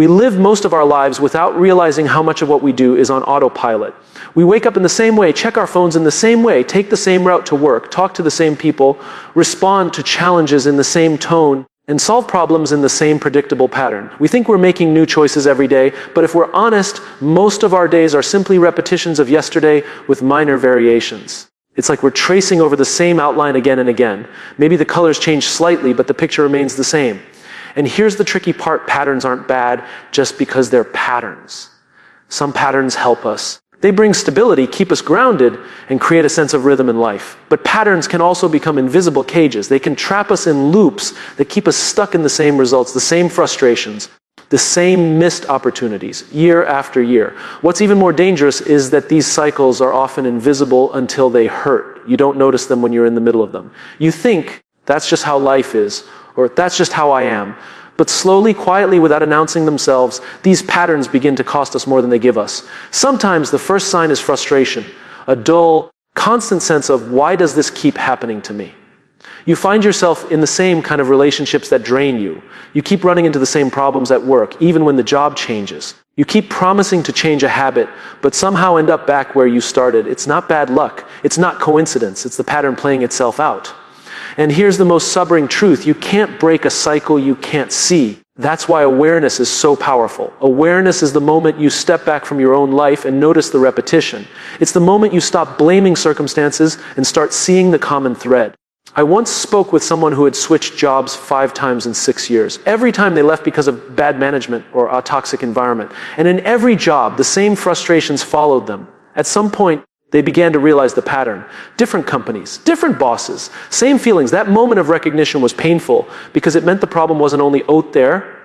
We live most of our lives without realizing how much of what we do is on autopilot. We wake up in the same way, check our phones in the same way, take the same route to work, talk to the same people, respond to challenges in the same tone, and solve problems in the same predictable pattern. We think we're making new choices every day, but if we're honest, most of our days are simply repetitions of yesterday with minor variations. It's like we're tracing over the same outline again and again. Maybe the colors change slightly, but the picture remains the same. And here's the tricky part: patterns aren't bad just because they're patterns. Some patterns help us. They bring stability, keep us grounded, and create a sense of rhythm in life. But patterns can also become invisible cages. They can trap us in loops that keep us stuck in the same results, the same frustrations, the same missed opportunities, year after year. What's even more dangerous is that these cycles are often invisible until they hurt. You don't notice them when you're in the middle of them. You think, that's just how life is, or that's just how I am. But slowly, quietly, without announcing themselves, these patterns begin to cost us more than they give us. Sometimes the first sign is frustration, a dull, constant sense of, why does this keep happening to me? You find yourself in the same kind of relationships that drain you. You keep running into the same problems at work, even when the job changes. You keep promising to change a habit, but somehow end up back where you started. It's not bad luck. It's not coincidence. It's the pattern playing itself out. And here's the most sobering truth: you can't break a cycle you can't see. That's why awareness is so powerful. Awareness is the moment you step back from your own life and notice the repetition. It's the moment you stop blaming circumstances and start seeing the common thread. I once spoke with someone who had switched jobs 5 times in 6 years. Every time they left because of bad management or a toxic environment. And in every job, the same frustrations followed them. At some point, they began to realize the pattern. Different companies, different bosses, same feelings. That moment of recognition was painful because it meant the problem wasn't only out there.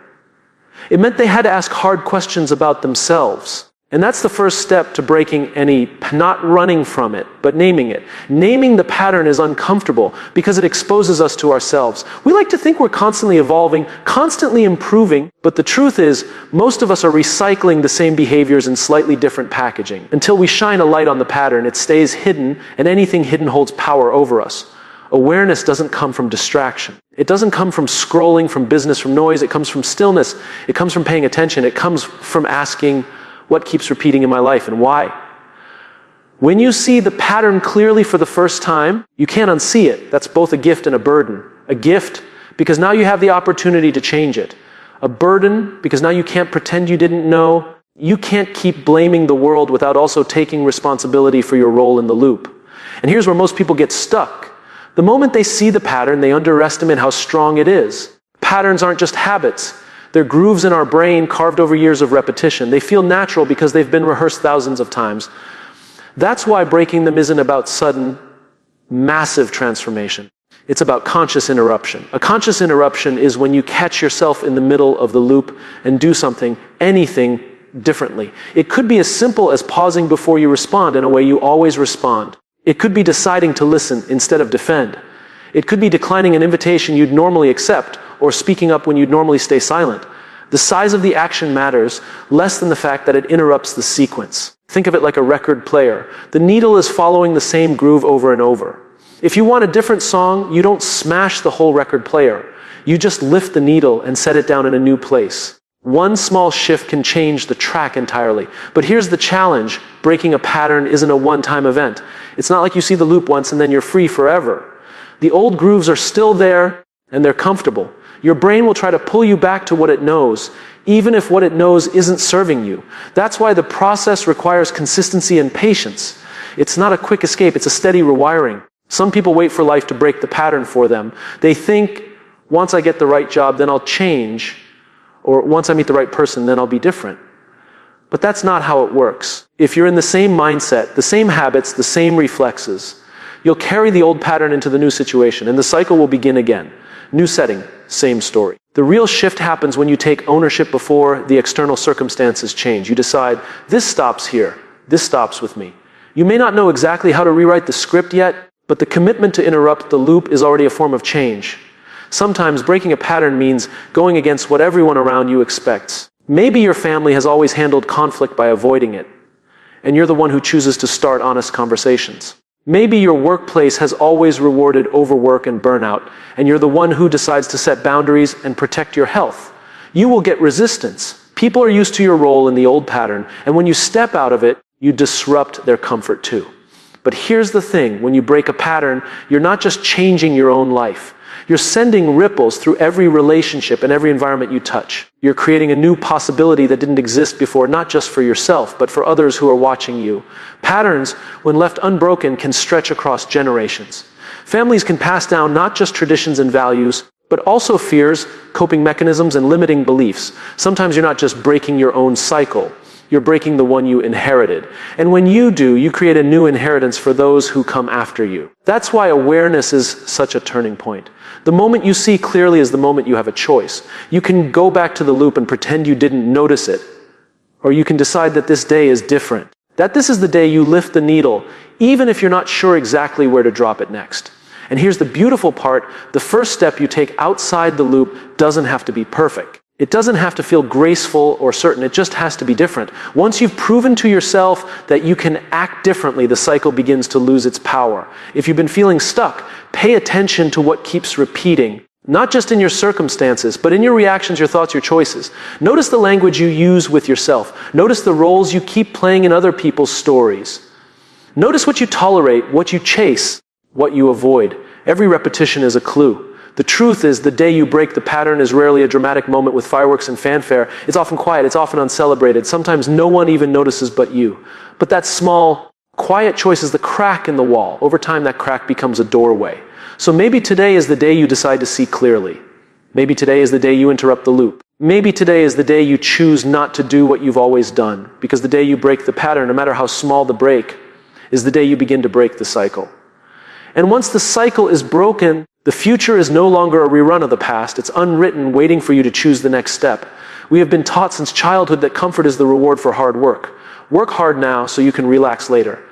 It meant they had to ask hard questions about themselves. And that's the first step to breaking any, not running from it, but naming it. Naming the pattern is uncomfortable because it exposes us to ourselves. We like to think we're constantly evolving, constantly improving, but the truth is, most of us are recycling the same behaviors in slightly different packaging. Until we shine a light on the pattern, it stays hidden, and anything hidden holds power over us. Awareness doesn't come from distraction. It doesn't come from scrolling, from business, from noise. It comes from stillness. It comes from paying attention. It comes from asking, what keeps repeating in my life and why? When you see the pattern clearly for the first time, you can't unsee it. That's both a gift and a burden. A gift because now you have the opportunity to change it. A burden because now you can't pretend you didn't know. You can't keep blaming the world without also taking responsibility for your role in the loop. And here's where most people get stuck. The moment they see the pattern, they underestimate how strong it is. Patterns aren't just habits. They're grooves in our brain carved over years of repetition. They feel natural because they've been rehearsed thousands of times. That's why breaking them isn't about sudden, massive transformation. It's about conscious interruption. A conscious interruption is when you catch yourself in the middle of the loop and do something, anything, differently. It could be as simple as pausing before you respond in a way you always respond. It could be deciding to listen instead of defend. It could be declining an invitation you'd normally accept, or speaking up when you'd normally stay silent. The size of the action matters less than the fact that it interrupts the sequence. Think of it like a record player. The needle is following the same groove over and over. If you want a different song, you don't smash the whole record player. You just lift the needle and set it down in a new place. One small shift can change the track entirely. But here's the challenge. Breaking a pattern isn't a one-time event. It's not like you see the loop once and then you're free forever. The old grooves are still there and they're comfortable. Your brain will try to pull you back to what it knows, even if what it knows isn't serving you. That's why the process requires consistency and patience. It's not a quick escape, it's a steady rewiring. Some people wait for life to break the pattern for them. They think, once I get the right job, then I'll change, or once I meet the right person, then I'll be different. But that's not how it works. If you're in the same mindset, the same habits, the same reflexes, you'll carry the old pattern into the new situation, and the cycle will begin again. New setting, same story. The real shift happens when you take ownership before the external circumstances change. You decide, this stops here, this stops with me. You may not know exactly how to rewrite the script yet, but the commitment to interrupt the loop is already a form of change. Sometimes breaking a pattern means going against what everyone around you expects. Maybe your family has always handled conflict by avoiding it, and you're the one who chooses to start honest conversations. Maybe your workplace has always rewarded overwork and burnout, and you're the one who decides to set boundaries and protect your health. You will get resistance, People are used to your role in the old pattern, and when you step out of it, you disrupt their comfort too. But here's the thing, when you break a pattern, you're not just changing your own life. You're sending ripples through every relationship and every environment you touch. You're creating a new possibility that didn't exist before, not just for yourself, but for others who are watching you. Patterns, when left unbroken, can stretch across generations. Families can pass down not just traditions and values, but also fears, coping mechanisms, and limiting beliefs. Sometimes you're not just breaking your own cycle, you're breaking the one you inherited. And when you do, you create a new inheritance for those who come after you. That's why awareness is such a turning point. The moment you see clearly is the moment you have a choice. You can go back to the loop and pretend you didn't notice it. Or you can decide that this day is different. That this is the day you lift the needle, even if you're not sure exactly where to drop it next. And here's the beautiful part, the first step you take outside the loop doesn't have to be perfect. It doesn't have to feel graceful or certain, it just has to be different. Once you've proven to yourself that you can act differently, the cycle begins to lose its power. If you've been feeling stuck, pay attention to what keeps repeating, not just in your circumstances, but in your reactions, your thoughts, your choices. Notice the language you use with yourself. Notice the roles you keep playing in other people's stories. Notice what you tolerate, what you chase, what you avoid. Every repetition is a clue. The truth is, the day you break the pattern is rarely a dramatic moment with fireworks and fanfare. It's often quiet, it's often uncelebrated. Sometimes no one even notices but you. But that small, quiet choice is the crack in the wall. Over time, that crack becomes a doorway. So maybe today is the day you decide to see clearly. Maybe today is the day you interrupt the loop. Maybe today is the day you choose not to do what you've always done. Because the day you break the pattern, no matter how small the break, is the day you begin to break the cycle. And once the cycle is broken, the future is no longer a rerun of the past. It's unwritten, waiting for you to choose the next step. We have been taught since childhood that comfort is the reward for hard work. Work hard now so you can relax later.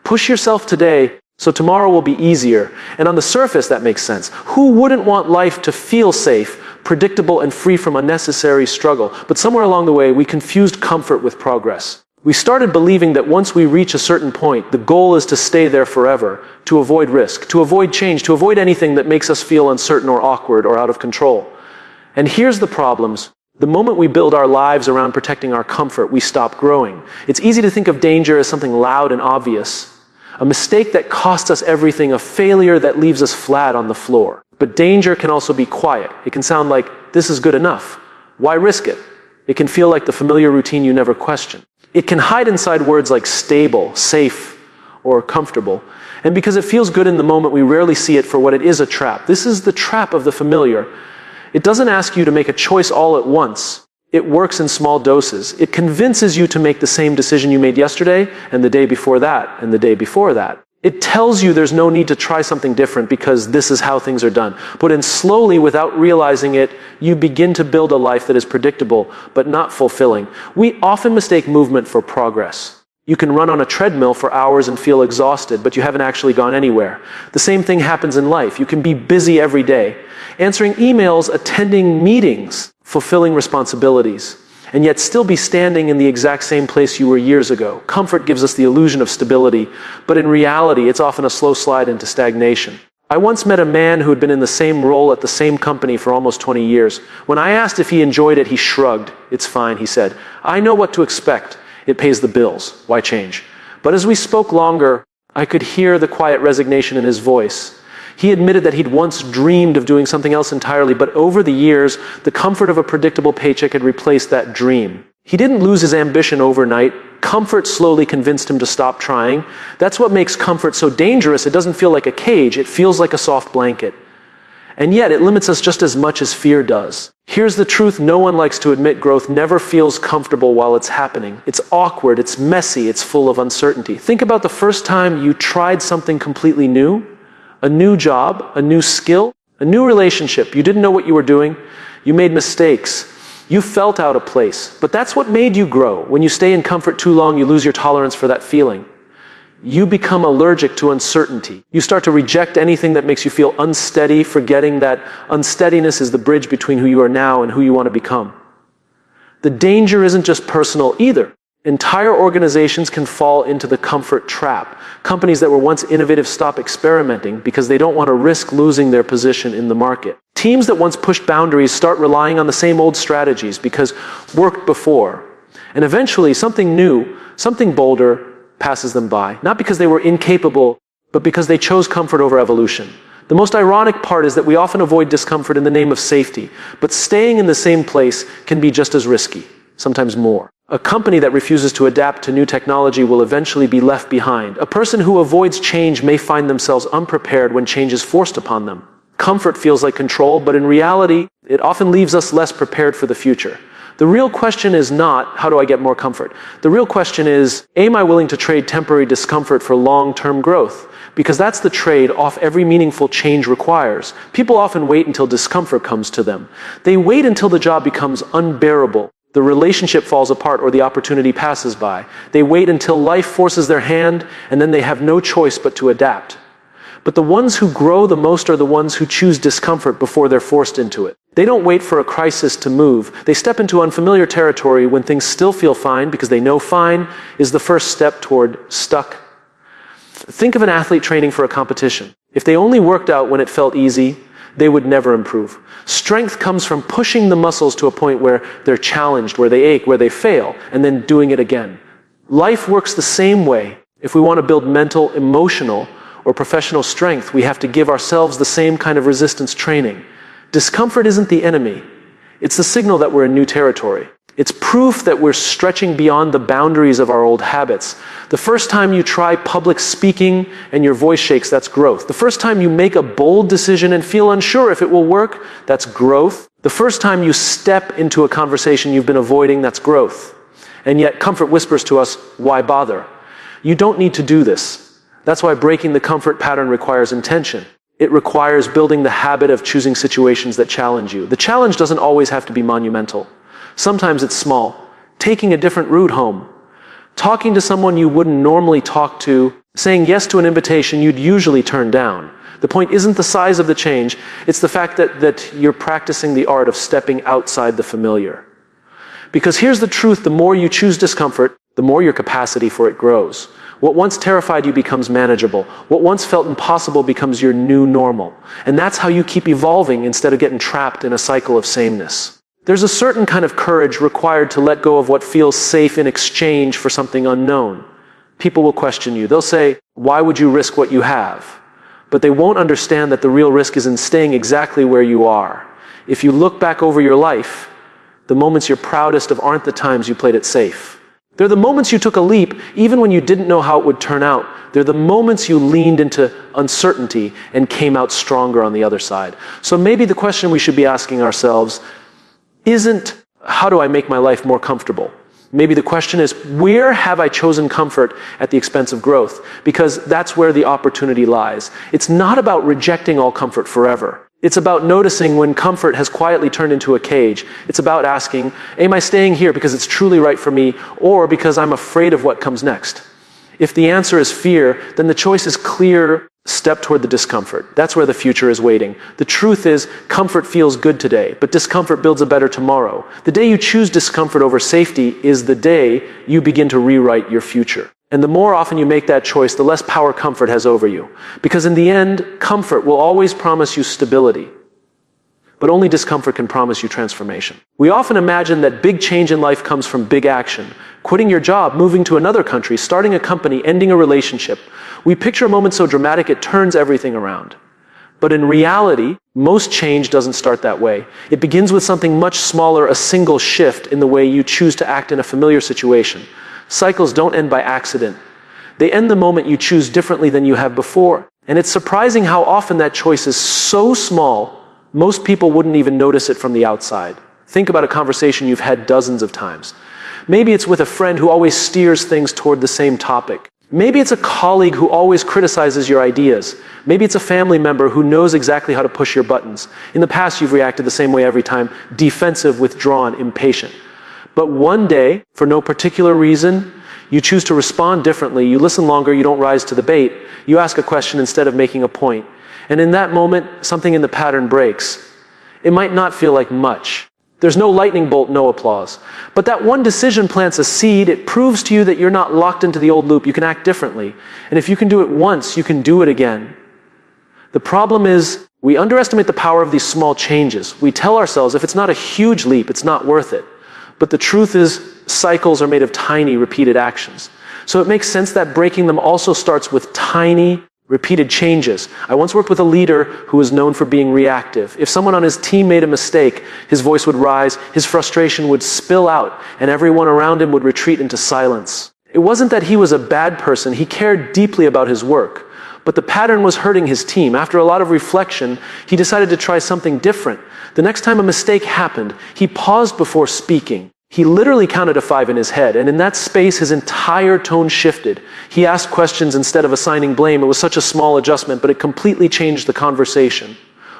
Push yourself today so tomorrow will be easier. And on the surface, that makes sense. Who wouldn't want life to feel safe, predictable, and free from unnecessary struggle? But somewhere along the way, we confused comfort with progress. We started believing that once we reach a certain point, the goal is to stay there forever, to avoid risk, to avoid change, to avoid anything that makes us feel uncertain or awkward or out of control. And here's the problems. The moment we build our lives around protecting our comfort, we stop growing. It's easy to think of danger as something loud and obvious, a mistake that costs us everything, a failure that leaves us flat on the floor. But danger can also be quiet. It can sound like, this is good enough. Why risk it? It can feel like the familiar routine you never question. It can hide inside words like stable, safe, or comfortable. And because it feels good in the moment, we rarely see it for what it is, a trap. This is the trap of the familiar. It doesn't ask you to make a choice all at once. It works in small doses. It convinces you to make the same decision you made yesterday, and the day before that, and the day before that. It tells you there's no need to try something different because this is how things are done. But then slowly, without realizing it, you begin to build a life that is predictable, but not fulfilling. We often mistake movement for progress. You can run on a treadmill for hours and feel exhausted, but you haven't actually gone anywhere. The same thing happens in life. You can be busy every day, answering emails, attending meetings, fulfilling responsibilities, and yet still be standing in the exact same place you were years ago. Comfort gives us the illusion of stability, but in reality, it's often a slow slide into stagnation. I once met a man who had been in the same role at the same company for almost 20 years. When I asked if he enjoyed it, he shrugged. "It's fine," he said. "I know what to expect. It pays the bills. Why change?" But as we spoke longer, I could hear the quiet resignation in his voice. He admitted that he'd once dreamed of doing something else entirely, but over the years, the comfort of a predictable paycheck had replaced that dream. He didn't lose his ambition overnight. Comfort slowly convinced him to stop trying. That's what makes comfort so dangerous. It doesn't feel like a cage. It feels like a soft blanket. And yet, it limits us just as much as fear does. Here's the truth no one likes to admit: growth never feels comfortable while it's happening. It's awkward, it's messy, it's full of uncertainty. Think about the first time you tried something completely new. A new job, a new skill, a new relationship. You didn't know what you were doing. You made mistakes. You felt out of place. But that's what made you grow. When you stay in comfort too long, you lose your tolerance for that feeling. You become allergic to uncertainty. You start to reject anything that makes you feel unsteady, forgetting that unsteadiness is the bridge between who you are now and who you want to become. The danger isn't just personal either. Entire organizations can fall into the comfort trap. Companies that were once innovative stop experimenting because they don't want to risk losing their position in the market. Teams that once pushed boundaries start relying on the same old strategies because worked before. And eventually something new, something bolder passes them by. Not because they were incapable, but because they chose comfort over evolution. The most ironic part is that we often avoid discomfort in the name of safety, but staying in the same place can be just as risky, sometimes more. A company that refuses to adapt to new technology will eventually be left behind. A person who avoids change may find themselves unprepared when change is forced upon them. Comfort feels like control, but in reality, it often leaves us less prepared for the future. The real question is not, how do I get more comfort? The real question is, am I willing to trade temporary discomfort for long-term growth? Because that's the trade-off every meaningful change requires. People often wait until discomfort comes to them. They wait until the job becomes unbearable, the relationship falls apart, or the opportunity passes by. They wait until life forces their hand, and then they have no choice but to adapt. But the ones who grow the most are the ones who choose discomfort before they're forced into it. They don't wait for a crisis to move. They step into unfamiliar territory when things still feel fine, because they know fine is the first step toward stuck. Think of an athlete training for a competition. If they only worked out when it felt easy, they would never improve. Strength comes from pushing the muscles to a point where they're challenged, where they ache, where they fail, and then doing it again. Life works the same way. If we want to build mental, emotional, or professional strength, we have to give ourselves the same kind of resistance training. Discomfort isn't the enemy. It's the signal that we're in new territory. It's proof that we're stretching beyond the boundaries of our old habits. The first time you try public speaking and your voice shakes, that's growth. The first time you make a bold decision and feel unsure if it will work, that's growth. The first time you step into a conversation you've been avoiding, that's growth. And yet comfort whispers to us, why bother? You don't need to do this. That's why breaking the comfort pattern requires intention. It requires building the habit of choosing situations that challenge you. The challenge doesn't always have to be monumental. Sometimes it's small. Taking a different route home. Talking to someone you wouldn't normally talk to. Saying yes to an invitation you'd usually turn down. The point isn't the size of the change, it's the fact that you're practicing the art of stepping outside the familiar. Because here's the truth, the more you choose discomfort, the more your capacity for it grows. What once terrified you becomes manageable. What once felt impossible becomes your new normal. And that's how you keep evolving instead of getting trapped in a cycle of sameness. There's a certain kind of courage required to let go of what feels safe in exchange for something unknown. People will question you. They'll say, why would you risk what you have? But they won't understand that the real risk is in staying exactly where you are. If you look back over your life, the moments you're proudest of aren't the times you played it safe. They're the moments you took a leap, even when you didn't know how it would turn out. They're the moments you leaned into uncertainty and came out stronger on the other side. So maybe the question we should be asking ourselves isn't, how do I make my life more comfortable? Maybe the question is, where have I chosen comfort at the expense of growth? Because that's where the opportunity lies. It's not about rejecting all comfort forever. It's about noticing when comfort has quietly turned into a cage. It's about asking, am I staying here because it's truly right for me, or because I'm afraid of what comes next? If the answer is fear, then the choice is clear. Step toward the discomfort. That's where the future is waiting. The truth is, comfort feels good today, but discomfort builds a better tomorrow. The day you choose discomfort over safety is the day you begin to rewrite your future. And the more often you make that choice, the less power comfort has over you. Because in the end, comfort will always promise you stability. But only discomfort can promise you transformation. We often imagine that big change in life comes from big action. Quitting your job, moving to another country, starting a company, ending a relationship. We picture a moment so dramatic it turns everything around. But in reality, most change doesn't start that way. It begins with something much smaller, a single shift in the way you choose to act in a familiar situation. Cycles don't end by accident. They end the moment you choose differently than you have before. And it's surprising how often that choice is so small, most people wouldn't even notice it from the outside. Think about a conversation you've had dozens of times. Maybe it's with a friend who always steers things toward the same topic. Maybe it's a colleague who always criticizes your ideas. Maybe it's a family member who knows exactly how to push your buttons. In the past, you've reacted the same way every time, defensive, withdrawn, impatient. But one day, for no particular reason, you choose to respond differently. You listen longer, you don't rise to the bait. You ask a question instead of making a point. And in that moment, something in the pattern breaks. It might not feel like much. There's no lightning bolt, no applause. But that one decision plants a seed. It proves to you that you're not locked into the old loop. You can act differently. And if you can do it once, you can do it again. The problem is, We underestimate the power of these small changes. We tell ourselves if it's not a huge leap, it's not worth it. But the truth is, cycles are made of tiny, repeated actions. So it makes sense that breaking them also starts with tiny, repeated changes. I once worked with a leader who was known for being reactive. If someone on his team made a mistake, his voice would rise, his frustration would spill out, and everyone around him would retreat into silence. It wasn't that he was a bad person. He cared deeply about his work. But the pattern was hurting his team. After a lot of reflection, he decided to try something different. The next time a mistake happened, he paused before speaking. He literally counted to 5 in his head, and in that space, his entire tone shifted. He asked questions instead of assigning blame. It was such a small adjustment, but it completely changed the conversation.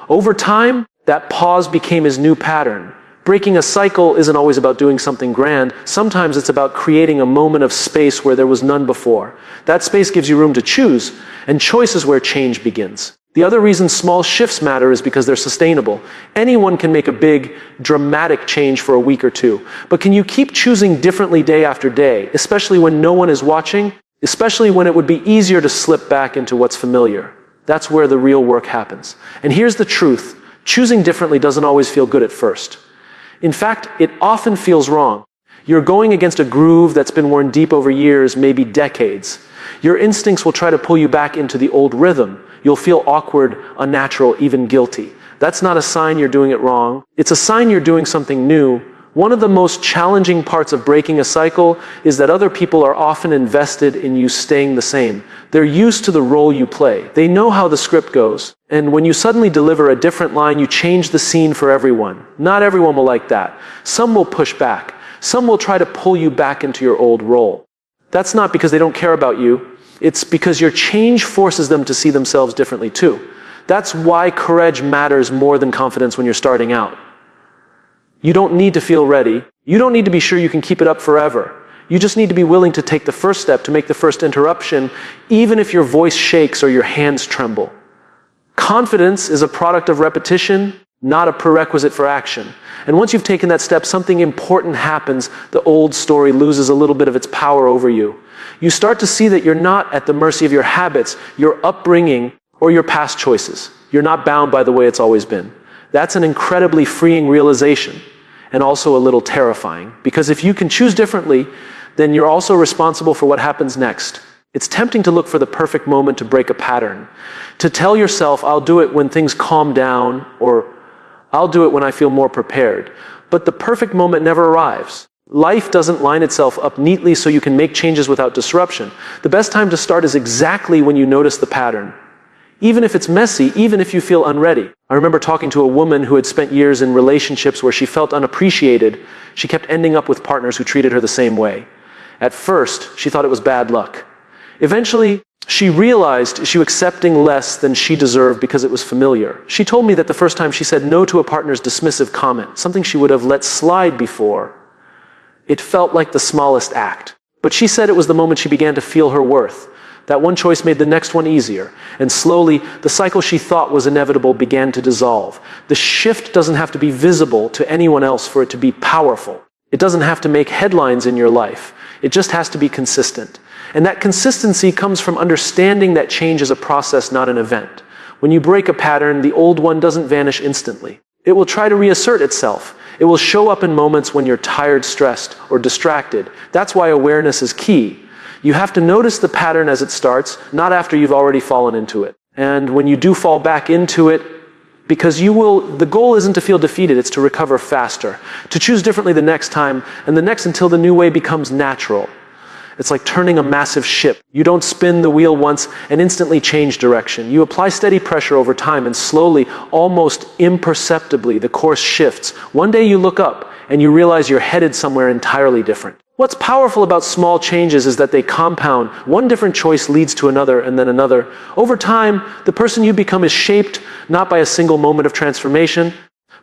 Over time, that pause became his new pattern. Breaking a cycle isn't always about doing something grand. Sometimes it's about creating a moment of space where there was none before. That space gives you room to choose, and choice is where change begins. The other reason small shifts matter is because they're sustainable. Anyone can make a big, dramatic change for a week or two. But can you keep choosing differently day after day, especially when no one is watching, especially when it would be easier to slip back into what's familiar? That's where the real work happens. And here's the truth. Choosing differently doesn't always feel good at first. In fact, it often feels wrong. You're going against a groove that's been worn deep over years, maybe decades. Your instincts will try to pull you back into the old rhythm. You'll feel awkward, unnatural, even guilty. That's not a sign you're doing it wrong. It's a sign you're doing something new. One of the most challenging parts of breaking a cycle is that other people are often invested in you staying the same. They're used to the role you play. They know how the script goes. And when you suddenly deliver a different line, you change the scene for everyone. Not everyone will like that. Some will push back. Some will try to pull you back into your old role. That's not because they don't care about you. It's because your change forces them to see themselves differently too. That's why courage matters more than confidence when you're starting out. You don't need to feel ready. You don't need to be sure you can keep it up forever. You just need to be willing to take the first step, to make the first interruption, even if your voice shakes or your hands tremble. Confidence is a product of repetition, not a prerequisite for action. And once you've taken that step, something important happens. The old story loses a little bit of its power over you. You start to see that you're not at the mercy of your habits, your upbringing, or your past choices. You're not bound by the way it's always been. That's an incredibly freeing realization, and also a little terrifying. Because if you can choose differently, then you're also responsible for what happens next. It's tempting to look for the perfect moment to break a pattern. To tell yourself, I'll do it when things calm down, or I'll do it when I feel more prepared. But the perfect moment never arrives. Life doesn't line itself up neatly so you can make changes without disruption. The best time to start is exactly when you notice the pattern. Even if it's messy, even if you feel unready. I remember talking to a woman who had spent years in relationships where she felt unappreciated. She kept ending up with partners who treated her the same way. At first, she thought it was bad luck. Eventually, she realized she was accepting less than she deserved because it was familiar. She told me that the first time she said no to a partner's dismissive comment, something she would have let slide before, it felt like the smallest act. But she said it was the moment she began to feel her worth. That one choice made the next one easier. And slowly, the cycle she thought was inevitable began to dissolve. The shift doesn't have to be visible to anyone else for it to be powerful. It doesn't have to make headlines in your life. It just has to be consistent. And that consistency comes from understanding that change is a process, not an event. When you break a pattern, the old one doesn't vanish instantly. It will try to reassert itself. It will show up in moments when you're tired, stressed, or distracted. That's why awareness is key. You have to notice the pattern as it starts, not after you've already fallen into it. And when you do fall back into it, because the goal isn't to feel defeated, it's to recover faster, to choose differently the next time, and the next until the new way becomes natural. It's like turning a massive ship. You don't spin the wheel once and instantly change direction. You apply steady pressure over time, and slowly, almost imperceptibly, the course shifts. One day you look up and you realize you're headed somewhere entirely different. What's powerful about small changes is that they compound. One different choice leads to another and then another. Over time, the person you become is shaped not by a single moment of transformation,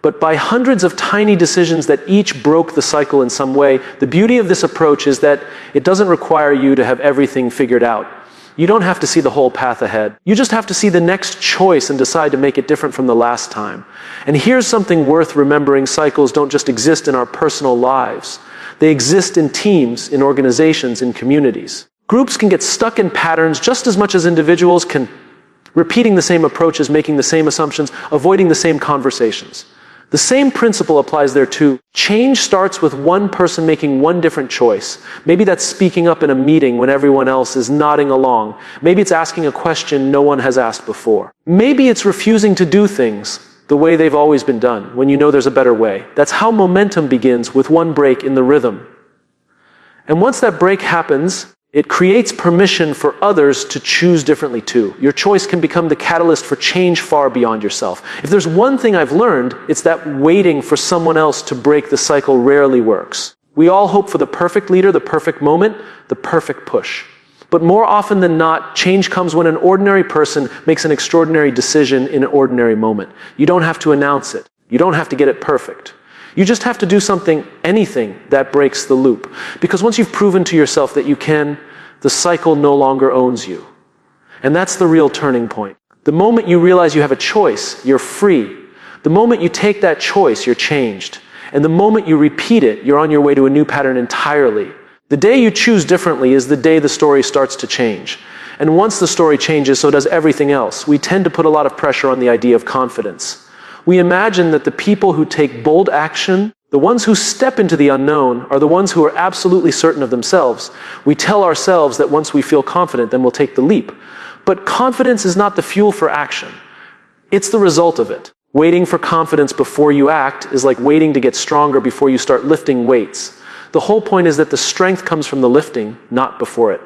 but by hundreds of tiny decisions that each broke the cycle in some way. The beauty of this approach is that it doesn't require you to have everything figured out. You don't have to see the whole path ahead. You just have to see the next choice and decide to make it different from the last time. And here's something worth remembering. Cycles don't just exist in our personal lives. They exist in teams, in organizations, in communities. Groups can get stuck in patterns just as much as individuals can Repeating the same approaches, making the same assumptions, avoiding the same conversations. The same principle applies there too. Change starts with one person making one different choice. Maybe that's speaking up in a meeting when everyone else is nodding along. Maybe it's asking a question no one has asked before. Maybe it's refusing to do things the way they've always been done, when you know there's a better way. That's how momentum begins, with one break in the rhythm. And once that break happens, it creates permission for others to choose differently too. Your choice can become the catalyst for change far beyond yourself. If there's one thing I've learned, it's that waiting for someone else to break the cycle rarely works. We all hope for the perfect leader, the perfect moment, the perfect push. But more often than not, change comes when an ordinary person makes an extraordinary decision in an ordinary moment. You don't have to announce it. You don't have to get it perfect. You just have to do something, anything, that breaks the loop. Because once you've proven to yourself that you can, the cycle no longer owns you. And that's the real turning point. The moment you realize you have a choice, you're free. The moment you take that choice, you're changed. And the moment you repeat it, you're on your way to a new pattern entirely. The day you choose differently is the day the story starts to change. And once the story changes, so does everything else. We tend to put a lot of pressure on the idea of confidence. We imagine that the people who take bold action, the ones who step into the unknown, are the ones who are absolutely certain of themselves. We tell ourselves that once we feel confident, then we'll take the leap. But confidence is not the fuel for action. It's the result of it. Waiting for confidence before you act is like waiting to get stronger before you start lifting weights. The whole point is that the strength comes from the lifting, not before it.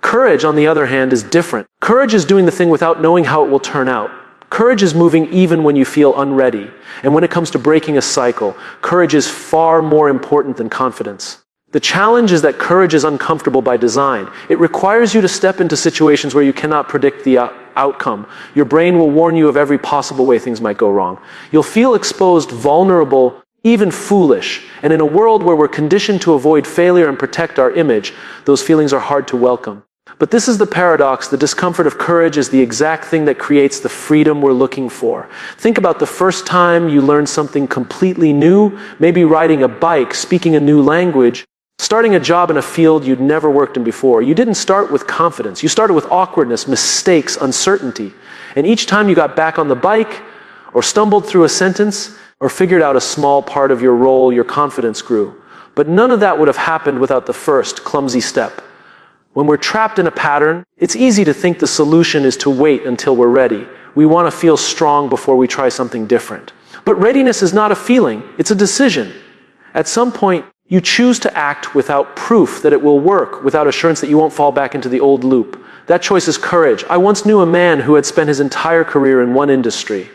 Courage, on the other hand, is different. Courage is doing the thing without knowing how it will turn out. Courage is moving even when you feel unready. And when it comes to breaking a cycle, courage is far more important than confidence. The challenge is that courage is uncomfortable by design. It requires you to step into situations where you cannot predict the outcome. Your brain will warn you of every possible way things might go wrong. You'll feel exposed, vulnerable, even foolish. And in a world where we're conditioned to avoid failure and protect our image, those feelings are hard to welcome. But this is the paradox. The discomfort of courage is the exact thing that creates the freedom we're looking for. Think about the first time you learned something completely new, maybe riding a bike, speaking a new language, starting a job in a field you'd never worked in before. You didn't start with confidence. You started with awkwardness, mistakes, uncertainty. And each time you got back on the bike, or stumbled through a sentence, or figured out a small part of your role, your confidence grew. But none of that would have happened without the first clumsy step. When we're trapped in a pattern, it's easy to think the solution is to wait until we're ready. We want to feel strong before we try something different. But readiness is not a feeling, it's a decision. At some point, you choose to act without proof that it will work, without assurance that you won't fall back into the old loop. That choice is courage. I once knew a man who had spent his entire career in one industry.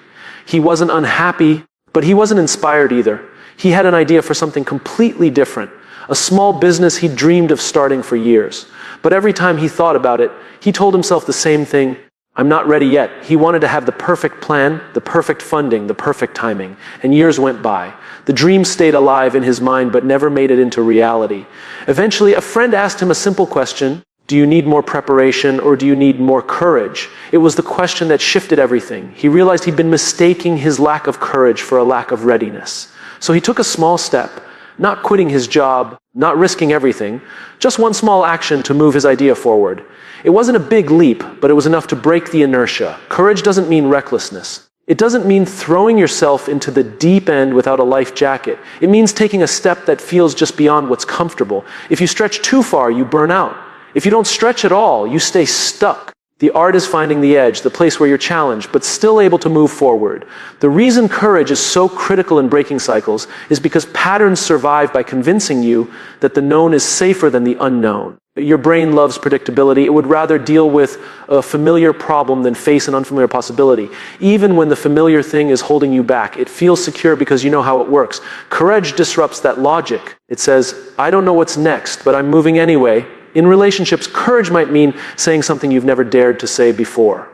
He wasn't unhappy, but he wasn't inspired either. He had an idea for something completely different, a small business he'd dreamed of starting for years. But every time he thought about it, he told himself the same thing: I'm not ready yet. He wanted to have the perfect plan, the perfect funding, the perfect timing. And years went by. The dream stayed alive in his mind, but never made it into reality. Eventually, a friend asked him a simple question: do you need more preparation, or do you need more courage? It was the question that shifted everything. He realized he'd been mistaking his lack of courage for a lack of readiness. So he took a small step, not quitting his job, not risking everything, just one small action to move his idea forward. It wasn't a big leap, but it was enough to break the inertia. Courage doesn't mean recklessness. It doesn't mean throwing yourself into the deep end without a life jacket. It means taking a step that feels just beyond what's comfortable. If you stretch too far, you burn out. If you don't stretch at all, you stay stuck. The art is finding the edge, the place where you're challenged, but still able to move forward. The reason courage is so critical in breaking cycles is because patterns survive by convincing you that the known is safer than the unknown. Your brain loves predictability. It would rather deal with a familiar problem than face an unfamiliar possibility. Even when the familiar thing is holding you back, it feels secure because you know how it works. Courage disrupts that logic. It says, I don't know what's next, but I'm moving anyway. In relationships, courage might mean saying something you've never dared to say before.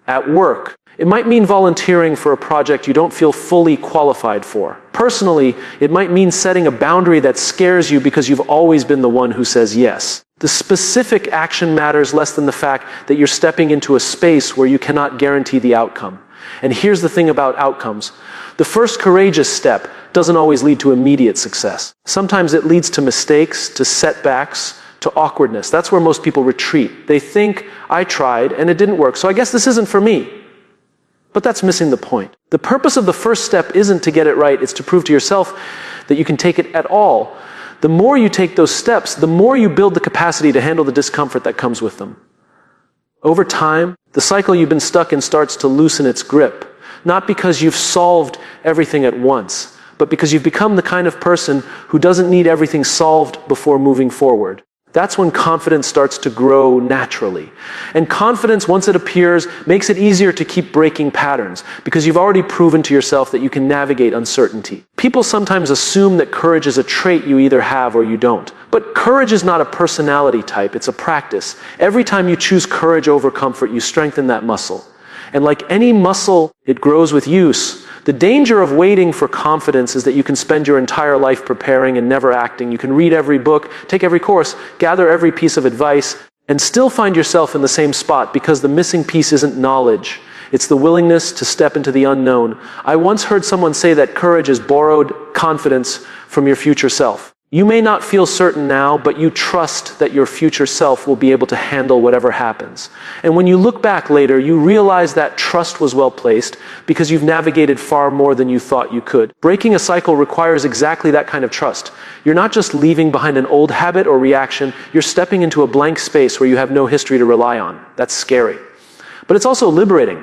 At work, it might mean volunteering for a project you don't feel fully qualified for. Personally, it might mean setting a boundary that scares you because you've always been the one who says yes. The specific action matters less than the fact that you're stepping into a space where you cannot guarantee the outcome. And here's the thing about outcomes. The first courageous step doesn't always lead to immediate success. Sometimes it leads to mistakes, to setbacks, to awkwardness. That's where most people retreat. They think, I tried and it didn't work, so I guess this isn't for me. But that's missing the point. The purpose of the first step isn't to get it right, it's to prove to yourself that you can take it at all. The more you take those steps, the more you build the capacity to handle the discomfort that comes with them. Over time, the cycle you've been stuck in starts to loosen its grip, not because you've solved everything at once, but because you've become the kind of person who doesn't need everything solved before moving forward. That's when confidence starts to grow naturally. And confidence, once it appears, makes it easier to keep breaking patterns because you've already proven to yourself that you can navigate uncertainty. People sometimes assume that courage is a trait you either have or you don't. But courage is not a personality type, it's a practice. Every time you choose courage over comfort, you strengthen that muscle. And like any muscle, it grows with use. The danger of waiting for confidence is that you can spend your entire life preparing and never acting. You can read every book, take every course, gather every piece of advice, and still find yourself in the same spot because the missing piece isn't knowledge. It's the willingness to step into the unknown. I once heard someone say that courage is borrowed confidence from your future self. You may not feel certain now, but you trust that your future self will be able to handle whatever happens. And when you look back later, you realize that trust was well placed because you've navigated far more than you thought you could. Breaking a cycle requires exactly that kind of trust. You're not just leaving behind an old habit or reaction, you're stepping into a blank space where you have no history to rely on. That's scary. But it's also liberating.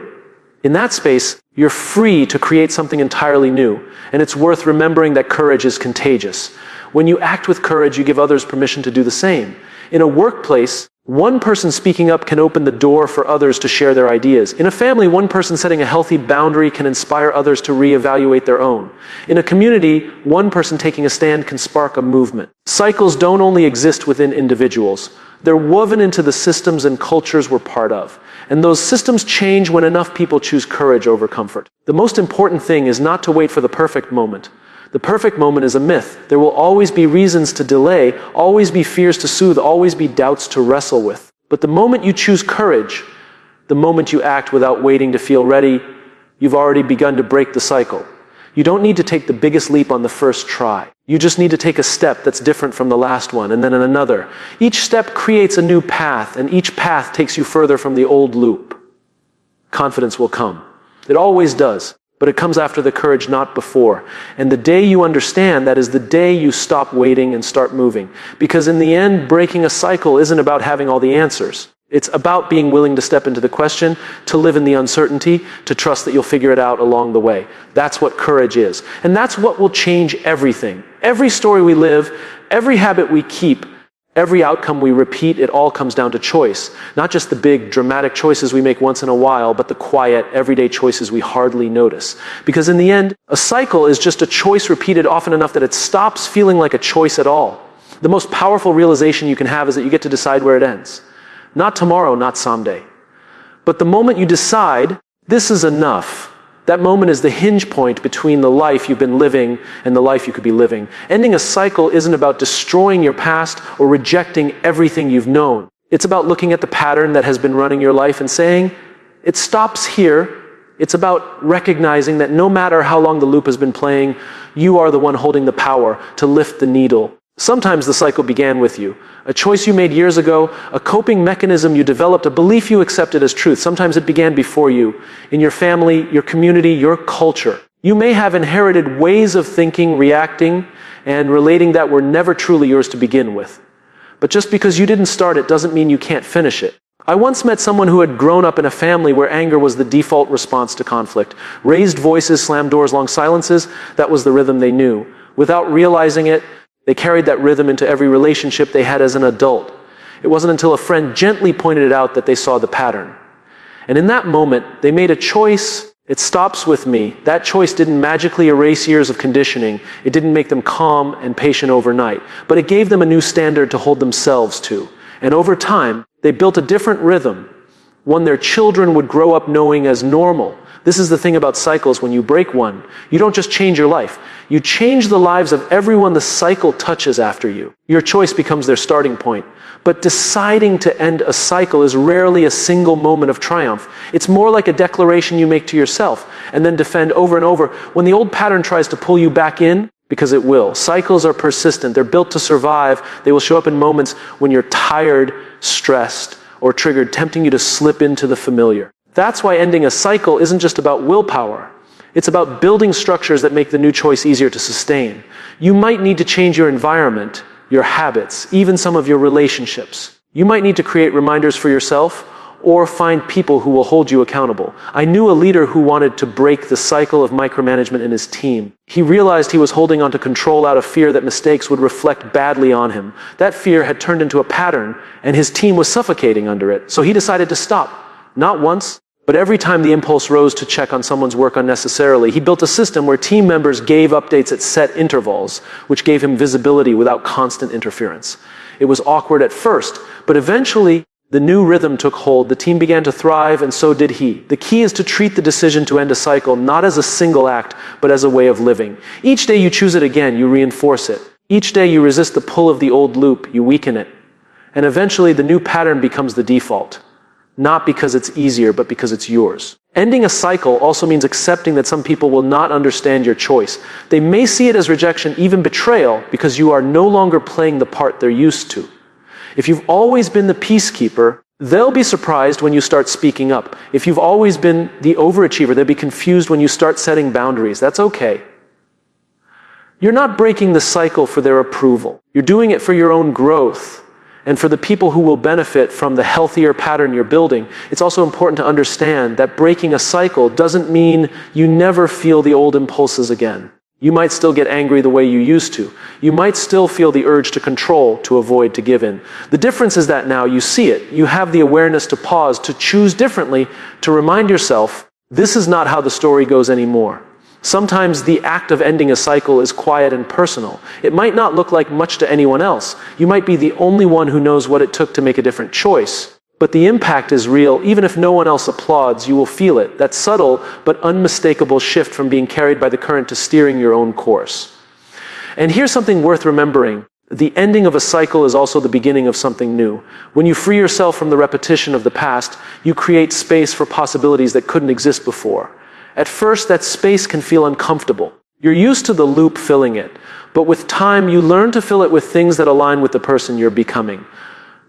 In that space, you're free to create something entirely new, and it's worth remembering that courage is contagious. When you act with courage, you give others permission to do the same. In a workplace, one person speaking up can open the door for others to share their ideas. In a family, one person setting a healthy boundary can inspire others to reevaluate their own. In a community, one person taking a stand can spark a movement. Cycles don't only exist within individuals. They're woven into the systems and cultures we're part of. And those systems change when enough people choose courage over comfort. The most important thing is not to wait for the perfect moment. The perfect moment is a myth. There will always be reasons to delay, always be fears to soothe, always be doubts to wrestle with. But the moment you choose courage, the moment you act without waiting to feel ready, you've already begun to break the cycle. You don't need to take the biggest leap on the first try. You just need to take a step that's different from the last one, and then another. Each step creates a new path, and each path takes you further from the old loop. Confidence will come. It always does. But it comes after the courage, not before. And the day you understand that is the day you stop waiting and start moving. Because in the end, breaking a cycle isn't about having all the answers. It's about being willing to step into the question, to live in the uncertainty, to trust that you'll figure it out along the way. That's what courage is. And that's what will change everything. Every story we live, every habit we keep, every outcome we repeat, it all comes down to choice. Not just the big, dramatic choices we make once in a while, but the quiet, everyday choices we hardly notice. Because in the end, a cycle is just a choice repeated often enough that it stops feeling like a choice at all. The most powerful realization you can have is that you get to decide where it ends. Not tomorrow, not someday. But the moment you decide, this is enough, that moment is the hinge point between the life you've been living and the life you could be living. Ending a cycle isn't about destroying your past or rejecting everything you've known. It's about looking at the pattern that has been running your life and saying, it stops here. It's about recognizing that no matter how long the loop has been playing, you are the one holding the power to lift the needle. Sometimes the cycle began with you. A choice you made years ago, a coping mechanism you developed, a belief you accepted as truth. Sometimes it began before you, in your family, your community, your culture. You may have inherited ways of thinking, reacting, and relating that were never truly yours to begin with. But just because you didn't start it doesn't mean you can't finish it. I once met someone who had grown up in a family where anger was the default response to conflict. Raised voices, slammed doors, long silences, that was the rhythm they knew. Without realizing it, they carried that rhythm into every relationship they had as an adult. It wasn't until a friend gently pointed it out that they saw the pattern. And in that moment, they made a choice. It stops with me. That choice didn't magically erase years of conditioning. It didn't make them calm and patient overnight. But it gave them a new standard to hold themselves to. And over time, they built a different rhythm, one their children would grow up knowing as normal. This is the thing about cycles. When you break one, you don't just change your life. You change the lives of everyone the cycle touches after you. Your choice becomes their starting point. But deciding to end a cycle is rarely a single moment of triumph. It's more like a declaration you make to yourself and then defend over and over. When the old pattern tries to pull you back in, because it will. Cycles are persistent. They're built to survive. They will show up in moments when you're tired, stressed, or triggered, tempting you to slip into the familiar. That's why ending a cycle isn't just about willpower. It's about building structures that make the new choice easier to sustain. You might need to change your environment, your habits, even some of your relationships. You might need to create reminders for yourself or find people who will hold you accountable. I knew a leader who wanted to break the cycle of micromanagement in his team. He realized he was holding on to control out of fear that mistakes would reflect badly on him. That fear had turned into a pattern, and his team was suffocating under it. So he decided to stop. Not once, but every time the impulse rose to check on someone's work unnecessarily. He built a system where team members gave updates at set intervals, which gave him visibility without constant interference. It was awkward at first, but eventually, the new rhythm took hold, the team began to thrive, and so did he. The key is to treat the decision to end a cycle not as a single act, but as a way of living. Each day you choose it again, you reinforce it. Each day you resist the pull of the old loop, you weaken it. And eventually the new pattern becomes the default. Not because it's easier, but because it's yours. Ending a cycle also means accepting that some people will not understand your choice. They may see it as rejection, even betrayal, because you are no longer playing the part they're used to. If you've always been the peacekeeper, they'll be surprised when you start speaking up. If you've always been the overachiever, they'll be confused when you start setting boundaries. That's okay. You're not breaking the cycle for their approval. You're doing it for your own growth and for the people who will benefit from the healthier pattern you're building. It's also important to understand that breaking a cycle doesn't mean you never feel the old impulses again. You might still get angry the way you used to. You might still feel the urge to control, to avoid, to give in. The difference is that now you see it. You have the awareness to pause, to choose differently, to remind yourself, this is not how the story goes anymore. Sometimes the act of ending a cycle is quiet and personal. It might not look like much to anyone else. You might be the only one who knows what it took to make a different choice. But the impact is real. Even if no one else applauds, you will feel it. That subtle but unmistakable shift from being carried by the current to steering your own course. And here's something worth remembering. The ending of a cycle is also the beginning of something new. When you free yourself from the repetition of the past, you create space for possibilities that couldn't exist before. At first, that space can feel uncomfortable. You're used to the loop filling it. But with time, you learn to fill it with things that align with the person you're becoming.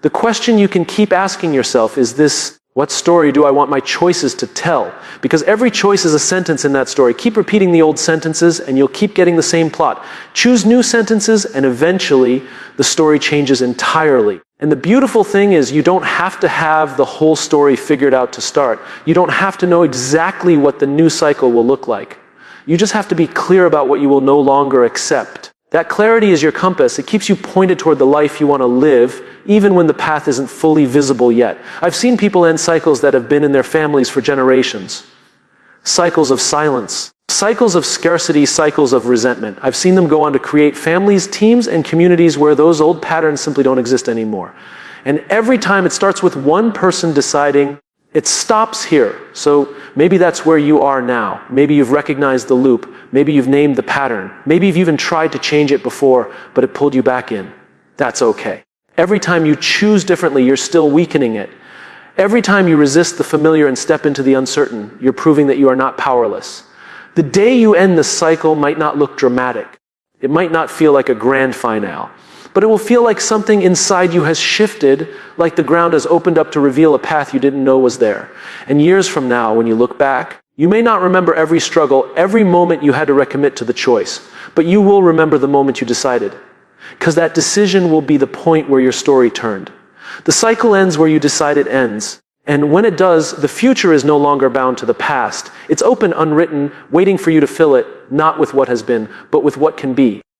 The question you can keep asking yourself is this: what story do I want my choices to tell? Because every choice is a sentence in that story. Keep repeating the old sentences and you'll keep getting the same plot. Choose new sentences and eventually the story changes entirely. And the beautiful thing is you don't have to have the whole story figured out to start. You don't have to know exactly what the new cycle will look like. You just have to be clear about what you will no longer accept. That clarity is your compass. It keeps you pointed toward the life you want to live, even when the path isn't fully visible yet. I've seen people end cycles that have been in their families for generations. Cycles of silence, cycles of scarcity, cycles of resentment. I've seen them go on to create families, teams, and communities where those old patterns simply don't exist anymore. And every time it starts with one person deciding, it stops here. So maybe that's where you are now. Maybe you've recognized the loop. Maybe you've named the pattern. Maybe you've even tried to change it before, but it pulled you back in. That's okay. Every time you choose differently, you're still weakening it. Every time you resist the familiar and step into the uncertain, you're proving that you are not powerless. The day you end the cycle might not look dramatic. It might not feel like a grand finale. But it will feel like something inside you has shifted, like the ground has opened up to reveal a path you didn't know was there. And years from now, when you look back, you may not remember every struggle, every moment you had to recommit to the choice, but you will remember the moment you decided. Because that decision will be the point where your story turned. The cycle ends where you decide it ends. And when it does, the future is no longer bound to the past. It's open, unwritten, waiting for you to fill it, not with what has been, but with what can be.